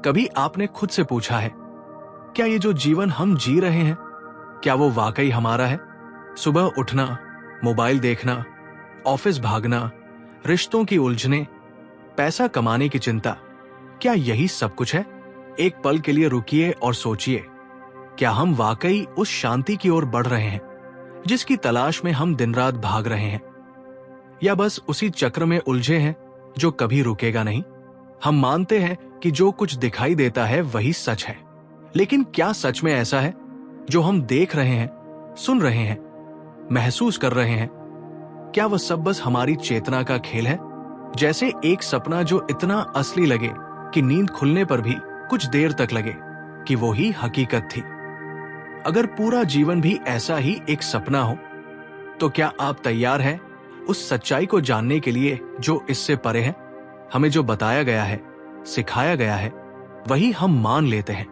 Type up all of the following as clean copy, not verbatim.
कभी आपने खुद से पूछा है, क्या ये जो जीवन हम जी रहे हैं, क्या वो वाकई हमारा है? सुबह उठना, मोबाइल देखना, ऑफिस भागना, रिश्तों की उलझने, पैसा कमाने की चिंता, क्या यही सब कुछ है? एक पल के लिए रुकिए और सोचिए, क्या हम वाकई उस शांति की ओर बढ़ रहे हैं जिसकी तलाश में हम दिन रात भाग रहे हैं, या बस उसी चक्र में उलझे हैं जो कभी रुकेगा नहीं? हम मानते हैं कि जो कुछ दिखाई देता है वही सच है, लेकिन क्या सच में ऐसा है? जो हम देख रहे हैं, सुन रहे हैं, महसूस कर रहे हैं, क्या वह सब बस हमारी चेतना का खेल है? जैसे एक सपना जो इतना असली लगे कि नींद खुलने पर भी कुछ देर तक लगे कि वो ही हकीकत थी। अगर पूरा जीवन भी ऐसा ही एक सपना हो, तो क्या आप तैयार हैं उस सच्चाई को जानने के लिए जो इससे परे है? हमें जो बताया गया है, सिखाया गया है, वही हम मान लेते हैं,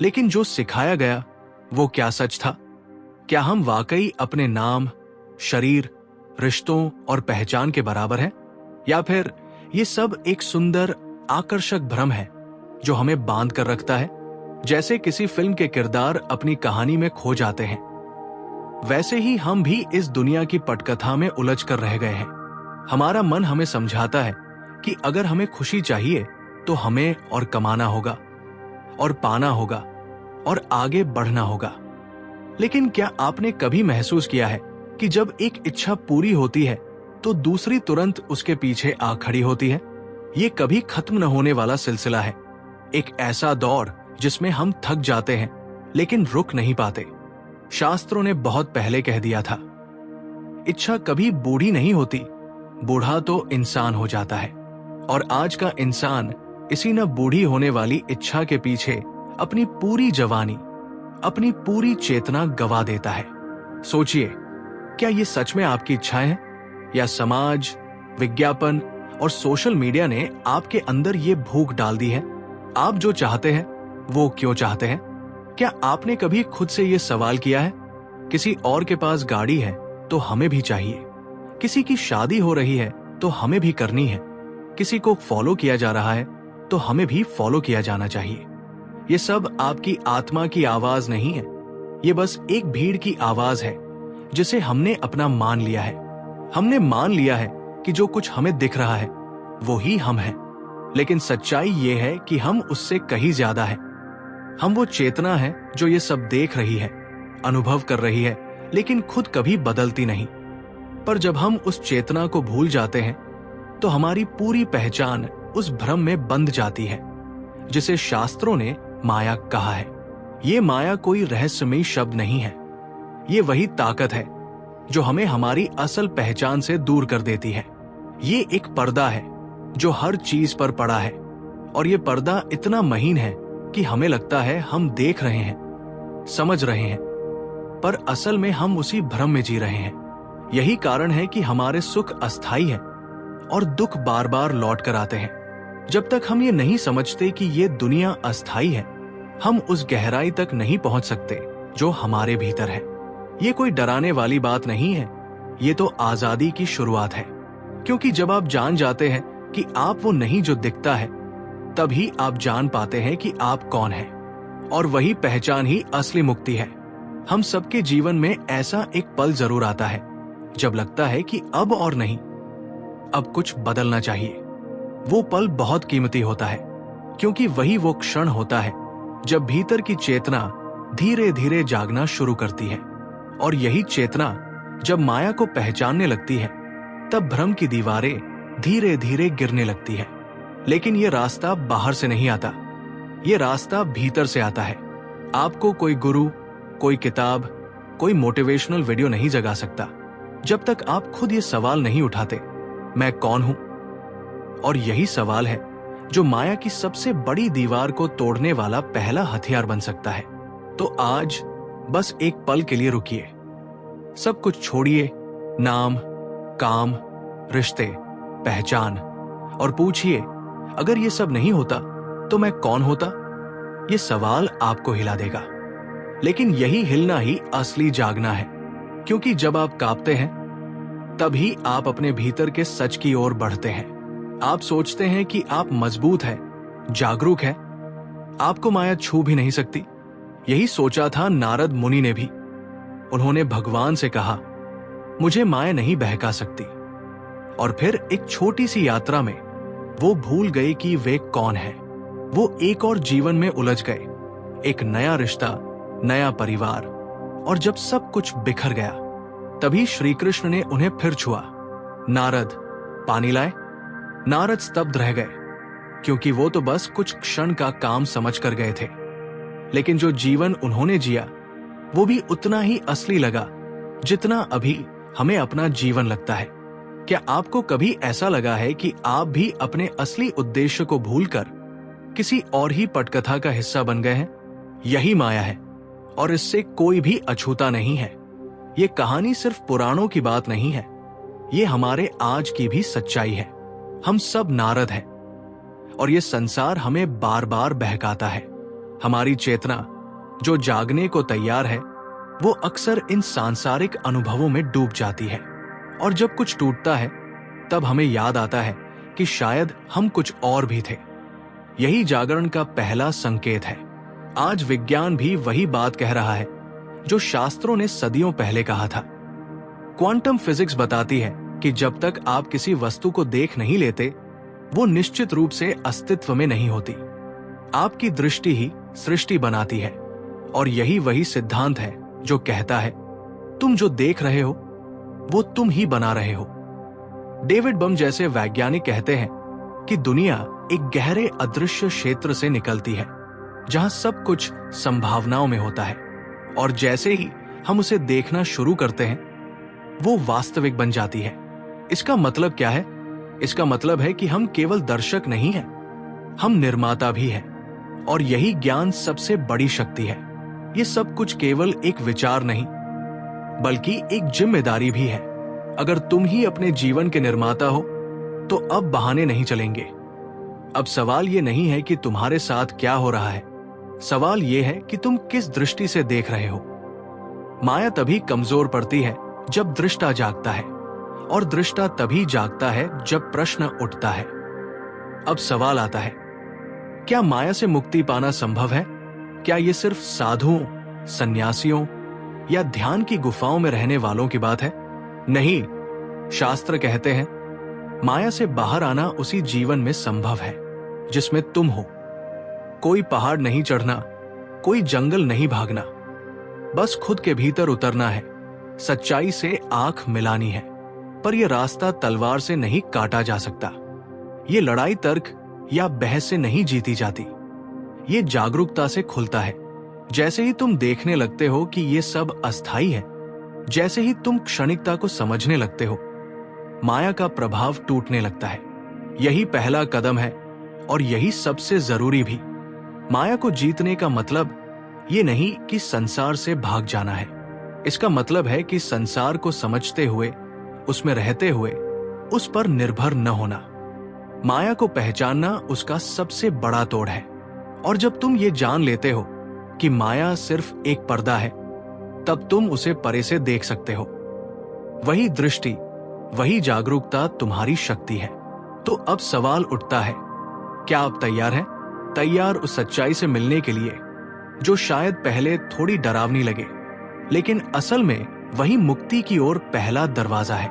लेकिन जो सिखाया गया वो क्या सच था? क्या हम वाकई अपने नाम, शरीर, रिश्तों और पहचान के बराबर हैं, या फिर ये सब एक सुंदर आकर्षक भ्रम है जो हमें बांध कर रखता है? जैसे किसी फिल्म के किरदार अपनी कहानी में खो जाते हैं, वैसे ही हम भी इस दुनिया की पटकथा में उलझ कर रह गए हैं। हमारा मन हमें समझाता है कि अगर हमें खुशी चाहिए तो हमें और कमाना होगा और पाना होगा और आगे बढ़ना होगा। लेकिन क्या आपने कभी महसूस किया है कि जब एक इच्छा पूरी होती है तो दूसरी तुरंत उसके पीछे आ खड़ी होती है? ये कभी खत्म न होने वाला सिलसिला है, एक ऐसा दौर जिसमें हम थक जाते हैं लेकिन रुक नहीं पाते। शास्त्रों ने बहुत पहले कह दिया था, इच्छा कभी बूढ़ी नहीं होती, बूढ़ा तो इंसान हो जाता है। और आज का इंसान इसी न बूढ़ी होने वाली इच्छा के पीछे अपनी पूरी जवानी, अपनी पूरी चेतना गवा देता है। सोचिए, क्या ये सच में आपकी इच्छाएं हैं, या समाज, विज्ञापन और सोशल मीडिया ने आपके अंदर ये भूख डाल दी है? आप जो चाहते हैं वो क्यों चाहते हैं? क्या आपने कभी खुद से ये सवाल किया है, किसी और के पास गाड़ी है तो हमें भी चाहिए, किसी की शादी हो रही है तो हमें भी करनी है, किसी को फॉलो किया जा रहा है तो हमें भी फॉलो किया जाना चाहिए? ये सब आपकी आत्मा की आवाज नहीं है, ये बस एक भीड़ की आवाज है जिसे हमने अपना मान लिया है। हमने मान लिया है कि जो कुछ हमें दिख रहा है वो ही हम हैं, लेकिन सच्चाई ये है कि हम उससे कहीं ज्यादा हैं। हम वो चेतना है जो ये सब देख रही है, अनुभव कर रही है, लेकिन खुद कभी बदलती नहीं। पर जब हम उस चेतना को भूल जाते हैं तो हमारी पूरी पहचान उस भ्रम में बंध जाती है जिसे शास्त्रों ने माया कहा है। ये माया कोई रहस्यमयी शब्द नहीं है, ये वही ताकत है जो हमें हमारी असल पहचान से दूर कर देती है। ये एक पर्दा है जो हर चीज पर पड़ा है, और ये पर्दा इतना महीन है कि हमें लगता है हम देख रहे हैं, समझ रहे हैं, पर असल में हम उसी भ्रम में जी रहे हैं। यही कारण है कि हमारे सुख अस्थायी है और दुख बार बार लौट कर आते हैं। जब तक हम ये नहीं समझते कि ये दुनिया अस्थायी है, हम उस गहराई तक नहीं पहुंच सकते जो हमारे भीतर है। ये कोई डराने वाली बात नहीं है, ये तो आजादी की शुरुआत है। क्योंकि जब आप जान जाते हैं कि आप वो नहीं जो दिखता है, तभी आप जान पाते हैं कि आप कौन हैं, और वही पहचान ही असली मुक्ति है। हम सबके जीवन में ऐसा एक पल जरूर आता है जब लगता है कि अब और नहीं, अब कुछ बदलना चाहिए। वो पल बहुत कीमती होता है, क्योंकि वही वो क्षण होता है जब भीतर की चेतना धीरे धीरे जागना शुरू करती है। और यही चेतना जब माया को पहचानने लगती है, तब भ्रम की दीवारें धीरे धीरे गिरने लगती है। लेकिन ये रास्ता बाहर से नहीं आता, ये रास्ता भीतर से आता है। आपको कोई गुरु, कोई किताब, कोई मोटिवेशनल वीडियो नहीं जगा सकता जब तक आप खुद ये सवाल नहीं उठाते, मैं कौन हूं? और यही सवाल है जो माया की सबसे बड़ी दीवार को तोड़ने वाला पहला हथियार बन सकता है। तो आज बस एक पल के लिए रुकिए, सब कुछ छोड़िए, नाम, काम, रिश्ते, पहचान, और पूछिए, अगर ये सब नहीं होता तो मैं कौन होता? ये सवाल आपको हिला देगा, लेकिन यही हिलना ही असली जागना है। क्योंकि जब आप कांपते हैं, तभी आप अपने भीतर के सच की ओर बढ़ते हैं। आप सोचते हैं कि आप मजबूत हैं, जागरूक हैं, आपको माया छू भी नहीं सकती। यही सोचा था नारद मुनि ने भी। उन्होंने भगवान से कहा, मुझे माया नहीं बहका सकती। और फिर एक छोटी सी यात्रा में वो भूल गए कि वे कौन है। वो एक और जीवन में उलझ गए, एक नया रिश्ता, नया परिवार। और जब सब कुछ बिखर गया, तभी श्री कृष्ण ने उन्हें फिर छुआ। नारद, पानी लाए। नारद स्तब्ध रह गए, क्योंकि वो तो बस कुछ क्षण का काम समझ कर गए थे। लेकिन जो जीवन उन्होंने जिया, वो भी उतना ही असली लगा जितना अभी हमें अपना जीवन लगता है। क्या आपको कभी ऐसा लगा है कि आप भी अपने असली उद्देश्य को भूलकर किसी और ही पटकथा का हिस्सा बन गए हैं? यही माया है, और इससे कोई भी अछूता नहीं है। ये कहानी सिर्फ पुराणों की बात नहीं है, ये हमारे आज की भी सच्चाई है। हम सब नारद हैं, और ये संसार हमें बार बार बहकाता है। हमारी चेतना जो जागने को तैयार है, वो अक्सर इन सांसारिक अनुभवों में डूब जाती है। और जब कुछ टूटता है, तब हमें याद आता है कि शायद हम कुछ और भी थे। यही जागरण का पहला संकेत है। आज विज्ञान भी वही बात कह रहा है जो शास्त्रों ने सदियों पहले कहा था। क्वांटम फिजिक्स बताती है कि जब तक आप किसी वस्तु को देख नहीं लेते, वो निश्चित रूप से अस्तित्व में नहीं होती। आपकी दृष्टि ही सृष्टि बनाती है। और यही वही सिद्धांत है जो कहता है, तुम जो देख रहे हो वो तुम ही बना रहे हो। डेविड बम जैसे वैज्ञानिक कहते हैं कि दुनिया एक गहरे अदृश्य क्षेत्र से निकलती है, जहां सब कुछ संभावनाओं में होता है। और जैसे ही हम उसे देखना शुरू करते हैं, वो वास्तविक बन जाती है। इसका मतलब क्या है? इसका मतलब है कि हम केवल दर्शक नहीं हैं, हम निर्माता भी हैं। और यही ज्ञान सबसे बड़ी शक्ति है। ये सब कुछ केवल एक विचार नहीं, बल्कि एक जिम्मेदारी भी है। अगर तुम ही अपने जीवन के निर्माता हो, तो अब बहाने नहीं चलेंगे। अब सवाल ये नहीं है कि तुम्हारे साथ क्या हो रहा है, सवाल ये है कि तुम किस दृष्टि से देख रहे हो। माया तभी कमजोर पड़ती है जब दृष्टा जागता है, और दृष्टा तभी जागता है जब प्रश्न उठता है। अब सवाल आता है, क्या माया से मुक्ति पाना संभव है? क्या ये सिर्फ साधुओं, सन्यासियों या ध्यान की गुफाओं में रहने वालों की बात है? नहीं, शास्त्र कहते हैं माया से बाहर आना उसी जीवन में संभव है जिसमें तुम हो। कोई पहाड़ नहीं चढ़ना, कोई जंगल नहीं भागना, बस खुद के भीतर उतरना है, सच्चाई से आंख मिलानी है। पर यह रास्ता तलवार से नहीं काटा जा सकता। ये लड़ाई तर्क या बहस से नहीं जीती जाती, ये जागरूकता से खुलता है। जैसे ही तुम देखने लगते हो कि ये सब अस्थायी है, जैसे ही तुम क्षणिकता को समझने लगते हो, माया का प्रभाव टूटने लगता है। यही पहला कदम है, और यही सबसे जरूरी भी। माया को जीतने का मतलब ये नहीं कि संसार से भाग जाना है। इसका मतलब है कि संसार को समझते हुए, उसमें रहते हुए, उस पर निर्भर न होना। माया को पहचानना उसका सबसे बड़ा तोड़ है। और जब तुम ये जान लेते हो कि माया सिर्फ एक पर्दा है, तब तुम उसे परे से देख सकते हो। वही दृष्टि, वही जागरूकता तुम्हारी शक्ति है। तो अब सवाल उठता है, क्या आप तैयार हैं? तैयार उस सच्चाई से मिलने के लिए जो शायद पहले थोड़ी डरावनी लगे, लेकिन असल में वही मुक्ति की ओर पहला दरवाजा है।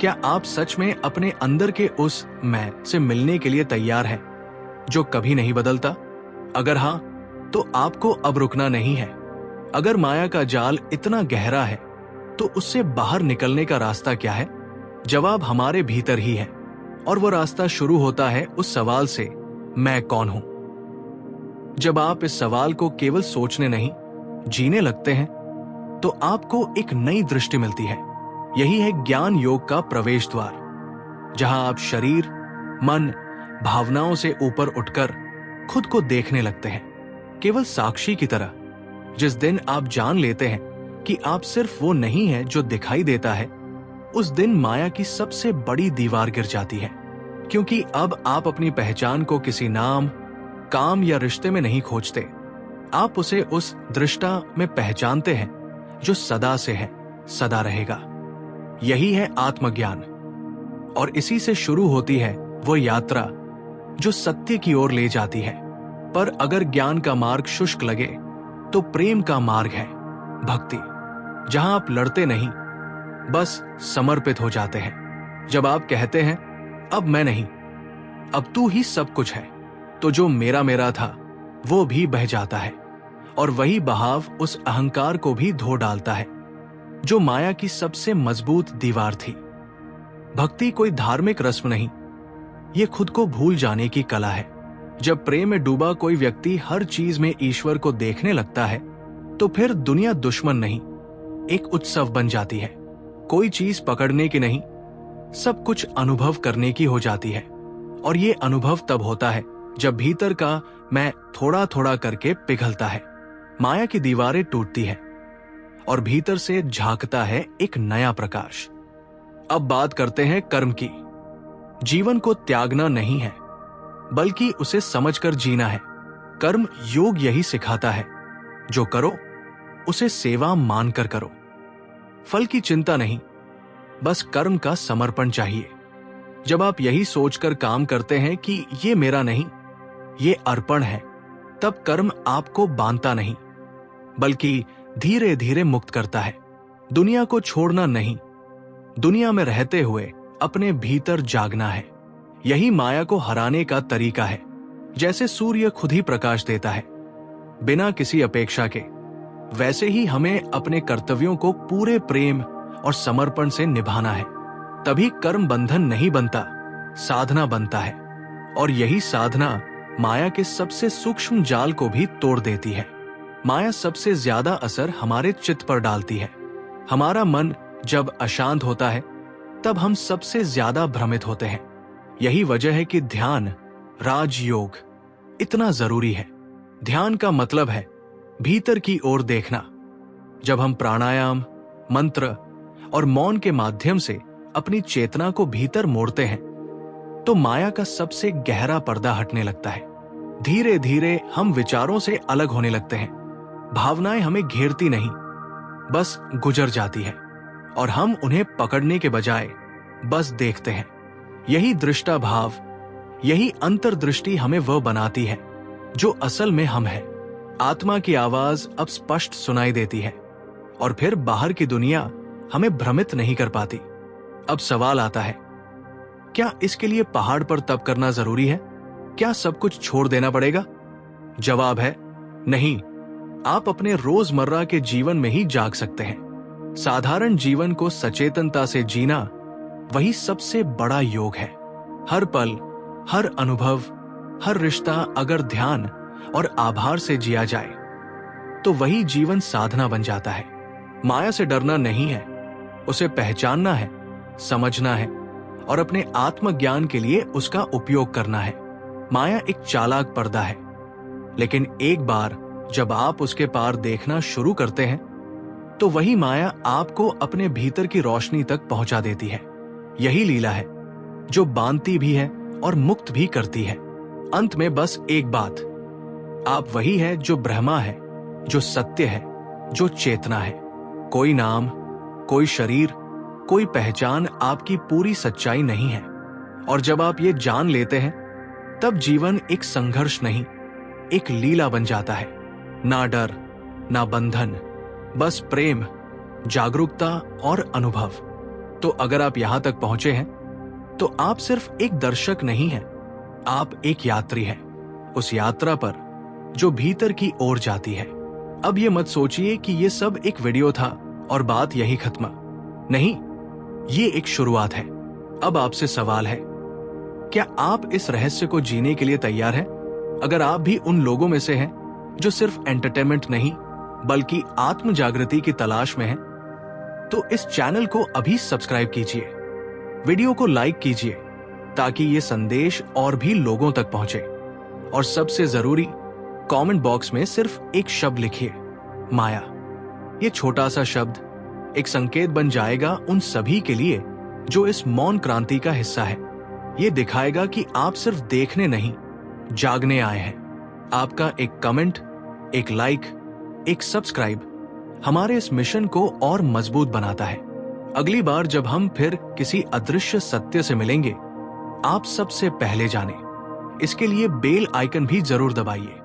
क्या आप सच में अपने अंदर के उस मैं से मिलने के लिए तैयार हैं जो कभी नहीं बदलता? अगर हां, तो आपको अब रुकना नहीं है। अगर माया का जाल इतना गहरा है, तो उससे बाहर निकलने का रास्ता क्या है? जवाब हमारे भीतर ही है। और वो रास्ता शुरू होता है उस सवाल से, मैं कौन हूं? जब आप इस सवाल को केवल सोचने नहीं, जीने लगते हैं, तो आपको एक नई दृष्टि मिलती है। यही है ज्ञान योग का प्रवेश द्वार, जहां आप शरीर, मन, भावनाओं से ऊपर उठकर खुद को देखने लगते हैं, केवल साक्षी की तरह। जिस दिन आप जान लेते हैं कि आप सिर्फ वो नहीं है जो दिखाई देता है, उस दिन माया की सबसे बड़ी दीवार गिर जाती है। क्योंकि अब आप अपनी पहचान को किसी नाम, काम या रिश्ते में नहीं खोजते। आप उसे उस दृष्टा में पहचानते हैं जो सदा से है, सदा रहेगा। यही है आत्मज्ञान। और इसी से शुरू होती है वो यात्रा जो सत्य की ओर ले जाती है। पर अगर ज्ञान का मार्ग शुष्क लगे तो प्रेम का मार्ग है भक्ति, जहां आप लड़ते नहीं, बस समर्पित हो जाते हैं। जब आप कहते हैं अब मैं नहीं, अब तू ही सब कुछ है, तो जो मेरा मेरा था वो भी बह जाता है, और वही बहाव उस अहंकार को भी धो डालता है जो माया की सबसे मजबूत दीवार थी। भक्ति कोई धार्मिक रस्म नहीं, ये खुद को भूल जाने की कला है। जब प्रेम में डूबा कोई व्यक्ति हर चीज में ईश्वर को देखने लगता है तो फिर दुनिया दुश्मन नहीं, एक उत्सव बन जाती है। कोई चीज पकड़ने की नहीं, सब कुछ अनुभव करने की हो जाती है। और ये अनुभव तब होता है जब भीतर का मैं थोड़ा थोड़ा करके पिघलता है, माया की दीवारें टूटती है और भीतर से झांकता है एक नया प्रकाश। अब बात करते हैं कर्म की। जीवन को त्यागना नहीं है, बल्कि उसे समझकर जीना है। कर्म योग यही सिखाता है, जो करो उसे सेवा मानकर करो। फल की चिंता नहीं, बस कर्म का समर्पण चाहिए। जब आप यही सोचकर काम करते हैं कि ये मेरा नहीं, ये अर्पण है, तब कर्म आपको बांधता नहीं, बल्कि धीरे धीरे मुक्त करता है। दुनिया को छोड़ना नहीं, दुनिया में रहते हुए अपने भीतर जागना है। यही माया को हराने का तरीका है। जैसे सूर्य खुद ही प्रकाश देता है बिना किसी अपेक्षा के, वैसे ही हमें अपने कर्तव्यों को पूरे प्रेम और समर्पण से निभाना है। तभी कर्म बंधन नहीं बनता, साधना बनता है। और यही साधना माया के सबसे सूक्ष्म जाल को भी तोड़ देती है। माया सबसे ज्यादा असर हमारे चित्त पर डालती है। हमारा मन जब अशांत होता है तब हम सबसे ज्यादा भ्रमित होते हैं। यही वजह है कि ध्यान, राजयोग इतना जरूरी है। ध्यान का मतलब है भीतर की ओर देखना। जब हम प्राणायाम, मंत्र और मौन के माध्यम से अपनी चेतना को भीतर मोड़ते हैं तो माया का सबसे गहरा पर्दा हटने लगता है। धीरे धीरे हम विचारों से अलग होने लगते हैं। भावनाएं हमें घेरती नहीं, बस गुजर जाती है, और हम उन्हें पकड़ने के बजाय बस देखते हैं। यही दृष्टा भाव, यही अंतर्दृष्टि हमें वह बनाती है जो असल में हम हैं। आत्मा की आवाज अब स्पष्ट सुनाई देती है और फिर बाहर की दुनिया हमें भ्रमित नहीं कर पाती। अब सवाल आता है, क्या इसके लिए पहाड़ पर तप करना जरूरी है? क्या सब कुछ छोड़ देना पड़ेगा? जवाब है नहीं। आप अपने रोजमर्रा के जीवन में ही जाग सकते हैं। साधारण जीवन को सचेतनता से जीना वही सबसे बड़ा योग है। हर पल, हर अनुभव, हर रिश्ता अगर ध्यान और आभार से जिया जाए तो वही जीवन साधना बन जाता है। माया से डरना नहीं है, उसे पहचानना है, समझना है और अपने आत्मज्ञान के लिए उसका उपयोग करना है। माया एक चालाक पर्दा है, लेकिन एक बार जब आप उसके पार देखना शुरू करते हैं तो वही माया आपको अपने भीतर की रोशनी तक पहुंचा देती है। यही लीला है जो बांधती भी है और मुक्त भी करती है। अंत में बस एक बात, आप वही है जो ब्रह्मा है, जो सत्य है, जो चेतना है। कोई नाम, कोई शरीर, कोई पहचान आपकी पूरी सच्चाई नहीं है। और जब आप ये जान लेते हैं तब जीवन एक संघर्ष नहीं, एक लीला बन जाता है। ना डर, ना बंधन, बस प्रेम, जागरूकता और अनुभव। तो अगर आप यहां तक पहुंचे हैं तो आप सिर्फ एक दर्शक नहीं हैं, आप एक यात्री हैं, उस यात्रा पर जो भीतर की ओर जाती है। अब ये मत सोचिए कि ये सब एक वीडियो था और बात यही खत्म। नहीं, ये एक शुरुआत है। अब आपसे सवाल है, क्या आप इस रहस्य को जीने के लिए तैयार हैं? अगर आप भी उन लोगों में से हैं जो सिर्फ एंटरटेनमेंट नहीं बल्कि आत्म जागृति की तलाश में हैं, तो इस चैनल को अभी सब्सक्राइब कीजिए, वीडियो को लाइक कीजिए ताकि ये संदेश और भी लोगों तक पहुंचे। और सबसे जरूरी, कमेंट बॉक्स में सिर्फ एक शब्द लिखिए, माया। ये छोटा सा शब्द एक संकेत बन जाएगा उन सभी के लिए जो इस मौन क्रांति का हिस्सा है। ये दिखाएगा कि आप सिर्फ देखने नहीं, जागने आए हैं। आपका एक कमेंट, एक लाइक, एक सब्सक्राइब हमारे इस मिशन को और मजबूत बनाता है। अगली बार जब हम फिर किसी अदृश्य सत्य से मिलेंगे, आप सबसे पहले जाने इसके लिए बेल आइकन भी जरूर दबाइए।